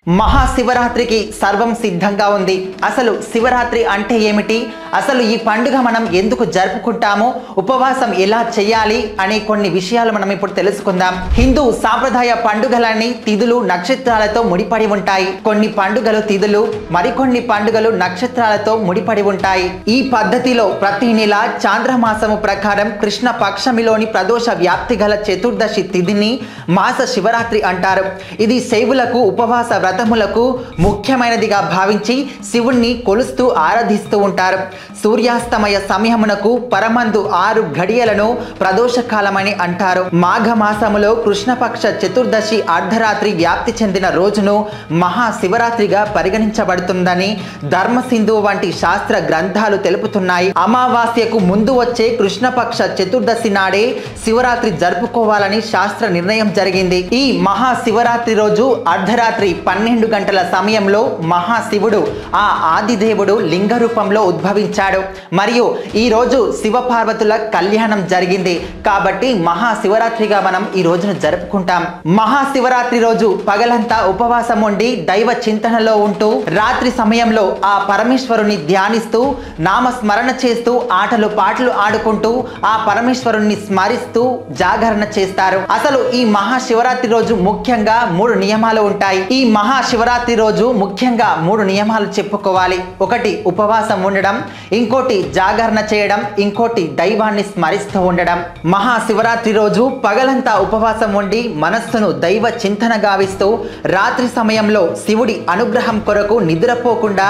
మహాశివరాత్రికి సర్వం సిద్ధంగా ఉంది. అసలు శివరాత్రి అంటే ఏమిటి, అసలు ఈ పండుగ మనం ఎందుకు జరుపుకుంటాము, ఉపవాసం ఎలా చేయాలి అనే కొన్ని విషయాలు మనం ఇప్పుడు తెలుసుకుందాం. హిందూ సాంప్రదాయ పండుగలన్నీ తిథులు నక్షత్రాలతో ముడిపడి ఉంటాయి. కొన్ని పండుగలు తిథులు, మరికొన్ని పండుగలు నక్షత్రాలతో ముడిపడి ఉంటాయి. ఈ పద్ధతిలో ప్రతి నెల చాంద్రమాసము ప్రకారం కృష్ణ పక్షమిలోని ప్రదోష వ్యాప్తి గల చతుర్దశి తిథిని మాస శివరాత్రి అంటారు. ఇది శైవులకు ఉపవాస వ్రతములకు ముఖ్యమైనదిగా భావించి శివుణ్ణి కొలుస్తూ ఆరాధిస్తూ ఉంటారు. సూర్యాస్తమయ సమయమునకు పరమందు 6 ఘడియలను ప్రదోషకాలమని అంటారు. మాఘమాసములో కృష్ణపక్ష చతుర్దశి అర్ధరాత్రి వ్యాప్తి చెందిన రోజును మహాశివరాత్రిగా పరిగణించబడుతుందని ధర్మసింధు వంటి శాస్త్ర గ్రంథాలు తెలుపుతున్నాయి. అమావాస్యకు ముందు వచ్చే కృష్ణపక్ష చతుర్దశి నాడే శివరాత్రి జరుపుకోవాలని శాస్త్ర నిర్ణయం జరిగింది. ఈ మహాశివరాత్రి రోజు అర్ధరాత్రి 12 గంటల సమయంలో మహాశివుడు ఆ ఆదిదేవుడు లింగ రూపంలో ఉద్భవించాడు. మరియు ఈ రోజు శివపార్వతుల కళ్యాణం జరిగింది కాబట్టి మహాశివరాత్రిగా మనం ఈ రోజును జరుపుకుంటాం. మహాశివరాత్రి రోజు పగలంతా ఉపవాసం ఉండి దైవ చింతనలో ఉంటూ రాత్రి సమయంలో ఆ పరమేశ్వరుని ధ్యానిస్తూ నామస్మరణ చేస్తూ ఆటలు పాటలు ఆడుకుంటూ ఆ పరమేశ్వరుని స్మరిస్తూ జాగరణ చేస్తారు. అసలు ఈ మహాశివరాత్రి రోజు ముఖ్యంగా 3 నియమాలు ఉంటాయి. ఈ మహాశివరాత్రి రోజు ముఖ్యంగా 3 నియమాలు చెప్పుకోవాలి. ఒకటి ఉపవాసం ఉండడం, ఇంకోటి జాగరణ చేయడం, ఇంకోటి దైవాన్ని స్మరిస్తూ ఉండడం. మహాశివరాత్రి రోజు పగలంతా ఉపవాసం ఉండి మనస్సును దైవ చింతన గావిస్తూ రాత్రి సమయంలో శివుడి అనుగ్రహం కొరకు నిద్రపోకుండా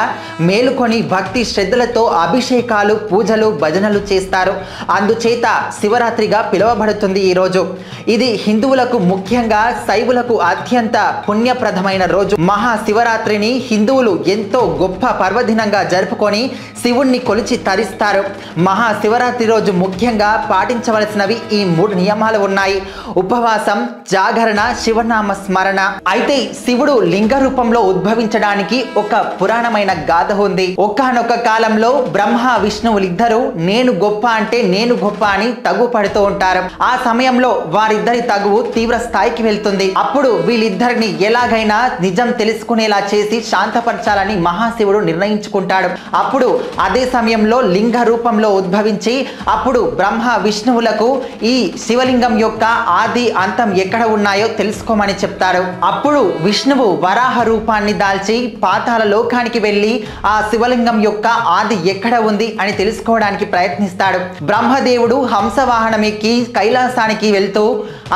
మేలుకొని భక్తి శ్రద్ధలతో అభిషేకాలు పూజలు భజనలు చేస్తారు. అందుచేత శివరాత్రిగా పిలువబడుతుంది. ఈ రోజు ఇది హిందువులకు ముఖ్యంగా శైవులకు అత్యంత పుణ్యప్రదమైన రోజు. మహాశివరాత్రిని హిందువులు ఎంతో గొప్ప పర్వదినంగా జరుపుకొని శివుణ్ణి కొలిచి తరిస్తారు. మహాశివరాత్రి రోజు ముఖ్యంగా పాటించవలసినవి ఈ 3 నియమాలు ఉన్నాయి. ఉపవాసం, జాగరణ, శివనామ స్మరణ. అయితే శివుడు లింగ రూపంలో ఉద్భవించడానికి ఒక పురాణమైన గాథ ఉంది. ఒకానొక కాలంలో బ్రహ్మ విష్ణువులిద్దరూ నేను గొప్ప అంటే నేను గొప్ప అని తగు పడుతూ ఉంటారు. ఆ సమయంలో వారిద్దరి తగువు తీవ్ర స్థాయికి వెళ్తుంది. అప్పుడు వీళ్ళిద్దరిని ఎలాగైనా నిజం తెలుసుకునేలా చేసి శాంతపరచాలని మహాశివుడు నిర్ణయించుకుంటాడు. అప్పుడు అదే సమయంలో లింగ రూపంలో ఉద్భవించి అప్పుడు బ్రహ్మ విష్ణువులకు ఈ శివలింగం యొక్క ఆది అంతం ఎక్కడ ఉన్నాయో తెలుసుకోమని చెప్తారు. అప్పుడు విష్ణువు వరాహ రూపాన్ని దాల్చి పాతాళ లోకానికి వెళ్ళి ఆ శివలింగం యొక్క ఆది ఎక్కడ ఉంది అని తెలుసుకోవడానికి ప్రయత్నిస్తాడు. బ్రహ్మదేవుడు హంసవాహనం ఎక్కి కైలాసానికి వెళ్తూ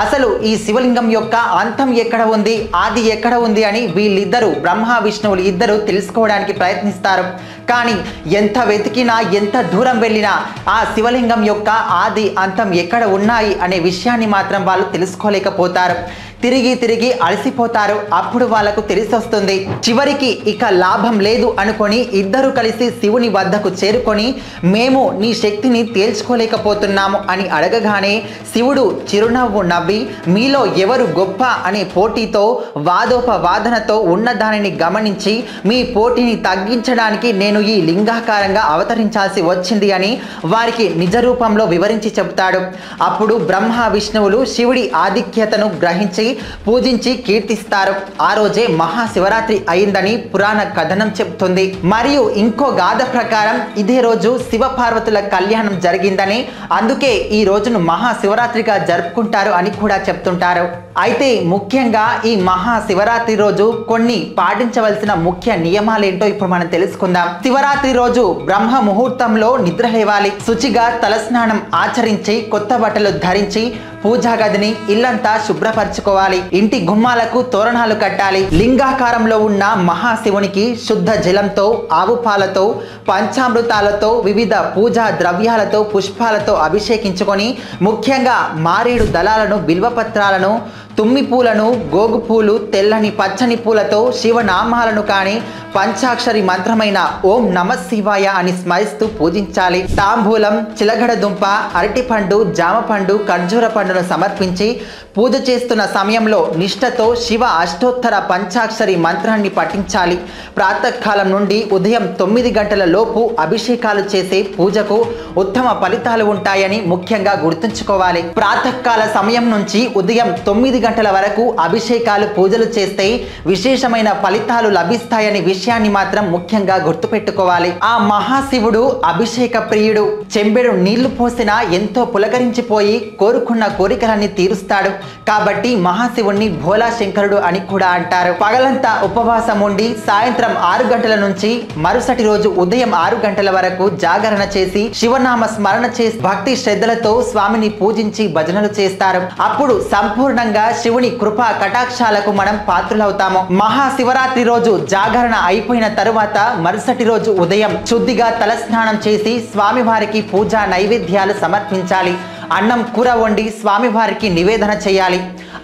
అసలు ఈ శివలింగం యొక్క అంతం ఎక్కడ ఉంది, ఆది ఎక్కడ ఉంది అని వీళ్ళిద్దరూ బ్రహ్మ విష్ణువులు ఇద్దరు తెలుసుకోవడానికి ప్రయత్నిస్తారు. కానీ ఎంత వెతికినా ఎంత దూరం వెళ్ళినా ఆ శివలింగం యొక్క ఆది అంతం ఎక్కడ ఉన్నాయి అనే విషయాన్ని మాత్రం వాళ్ళు తెలుసుకోలేకపోతారు. తిరిగి తిరిగి అలసిపోతారు. అప్పుడు వాళ్ళకు తెలిసొస్తుంది. చివరికి ఇక లాభం లేదు అనుకొని ఇద్దరు కలిసి శివుని వద్దకు చేరుకొని మేము నీ శక్తిని తేల్చుకోలేకపోతున్నాము అని అడగగానే శివుడు చిరునవ్వు నవ్వి మీలో ఎవరు గొప్ప అనే పోటీతో వాదోపవాదనతో ఉన్న దానిని గమనించి మీ పోటీని తగ్గించడానికి నేను ఈ లింగాకారంగా అవతరించాల్సి వచ్చింది అని వారికి నిజ రూపంలో వివరించి చెబుతాడు. అప్పుడు బ్రహ్మ విష్ణువులు శివుడి ఆధిక్యతను గ్రహించి పూజించి కీర్తిస్తారు. ఆ రోజే మహాశివరాత్రి అయిందని పురాణ కథనం చెప్తుంది. మరియు ఇంకో గాథ ప్రకారం ఇదే రోజు శివపార్వతుల కళ్యాణం జరిగిందని అందుకే ఈ రోజును మహాశివరాత్రిగా జరుపుకుంటారు అని కూడా చెప్తుంటారు. అయితే ముఖ్యంగా ఈ మహాశివరాత్రి రోజు కొన్ని పాటించవలసిన ముఖ్య నియమాలేంటో ఇప్పుడు మనం తెలుసుకుందాం. శివరాత్రి రోజు బ్రహ్మ ముహూర్తంలో నిద్ర లేవాలి. శుచిగా తలస్నానం ఆచరించి కొత్త బట్టలు ధరించి పూజా గదిని ఇల్లంతా శుభ్రపరచుకోవాలి. ఇంటి గుమ్మాలకు తోరణాలు కట్టాలి. లింగాకారంలో ఉన్న మహాశివునికి శుద్ధ జలంతో, ఆవు పాలతో, పంచామృతాలతో, వివిధ పూజా ద్రవ్యాలతో, పుష్పాలతో అభిషేకించుకొని ముఖ్యంగా మారేడు దళాలను, బిల్వపత్రాలను, తుమ్మి పూలను, గోగు పూలు, తెల్లని పచ్చని పూలతో శివనామాలను కానీ పంచాక్షరి మంత్రమైన ఓం నమ శివాయ అని స్మరిస్తూ పూజించాలి. తాంబూలం, చిలగడ దుంప, అరటిపండు, జామపండు, ఖర్జూర పండును సమర్పించి పూజ చేస్తున్న సమయంలో నిష్ఠతో శివ అష్టోత్తర పంచాక్షరి మంత్రాన్ని పఠించాలి. ప్రాతకాలం నుండి ఉదయం 9 గంటల లోపు అభిషేకాలు చేసే పూజకు ఉత్తమ ఫలితాలు ఉంటాయని ముఖ్యంగా గుర్తుంచుకోవాలి. ప్రాతకాల సమయం నుంచి ఉదయం 9 గంటల వరకు అభిషేకాలు పూజ పూజలు చేస్తే విశేషమైన ఫలితాలు లభిస్తాయనే విషయాన్ని మాత్రం ముఖ్యంగా గుర్తుపెట్టుకోవాలి. ఆ మహాశివుడు అభిషేక ప్రియుడు. చెంబెడు నీళ్లు పోసినా ఎంతో పులకరించిపోయి కోరుకున్న కోరికలన్నీ తీరుస్తాడు. కాబట్టి మహాశివుణ్ణి భోలా శంకరుడు అని కూడా అంటారు. పగలంతా ఉపవాసం ఉండి సాయంత్రం 6 గంటల నుంచి మరుసటి రోజు ఉదయం 6 గంటల వరకు జాగరణ చేసి శివనామ స్మరణ చేసి భక్తి శ్రద్ధలతో స్వామిని పూజించి భజనలు చేస్తారు. అప్పుడు సంపూర్ణంగా శివుని కృపా కటాక్షాలకు మనం పాత్రులవుతాము. మహాశివరాత్రి రోజు జాగరణ అయిపోయిన తరువాత మరుసటి రోజు ఉదయం శుద్ధిగా తలస్నానం చేసి స్వామివారికి పూజా నైవేద్యాలు సమర్పించాలి. అన్నం కూర వండి స్వామివారికి నివేదన చేయాలి.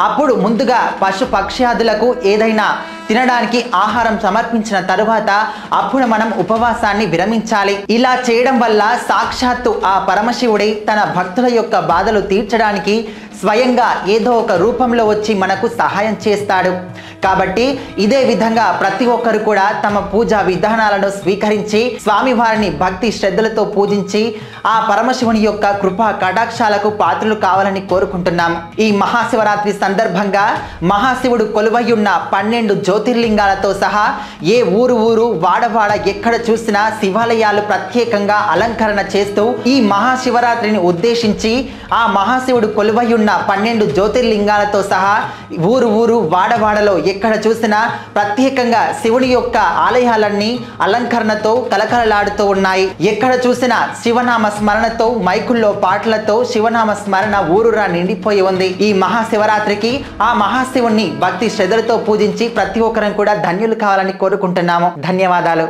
అప్పుడు ముందుగా పశు పక్ష్యాదులకు ఏదైనా తినడానికి ఆహారం సమర్పించిన తరువాత అప్పుడు మనం ఉపవాసాన్ని విరమించాలి. ఇలా చేయడం వల్ల సాక్షాత్తు ఆ పరమశివుడే తన భక్తుల యొక్క బాధలు తీర్చడానికి స్వయంగా ఏదో ఒక రూపంలో వచ్చి మనకు సహాయం చేస్తాడు. కాబట్టి ఇదే విధంగా ప్రతి ఒక్కరు కూడా తమ పూజా విధానాలను స్వీకరించి స్వామివారిని భక్తి శ్రద్ధలతో పూజించి ఆ పరమశివుని యొక్క కృపా కటాక్షాలకు పాత్రలు కావాలని కోరుకుంటున్నాం. ఈ మహాశివరాత్రి సందర్భంగా మహాశివుడు కొలువయ్యున్న 12 జ్యోతిర్లింగాలతో సహా ఏ ఊరు వాడవాడ ఎక్కడ చూసినా శివాలయాలు ప్రత్యేకంగా అలంకరణ చేస్తూ ఈ మహాశివరాత్రిని ఉద్దేశించి ఆ మహాశివుడు కొలువయ్యున్న 12 జ్యోతిర్లింగాలతో సహా ఊరు వాడవాడలో ఎక్కడ చూసినా ప్రత్యేకంగా శివుని యొక్క ఆలయాలన్నీ అలంకరణతో కలకలలాడుతూ ఉన్నాయి. ఎక్కడ చూసినా శివనామ స్మరణతో మైకుల్లో పాటలతో శివనామ స్మరణ ఊరురా నిండిపోయి ఉంది. ఈ మహాశివరాత్రికి ఆ మహాశివుణ్ణి భక్తి శ్రద్ధలతో పూజించి ప్రతి ఒక్కరం కూడా ధన్యులు కావాలని కోరుకుంటున్నాము. ధన్యవాదాలు.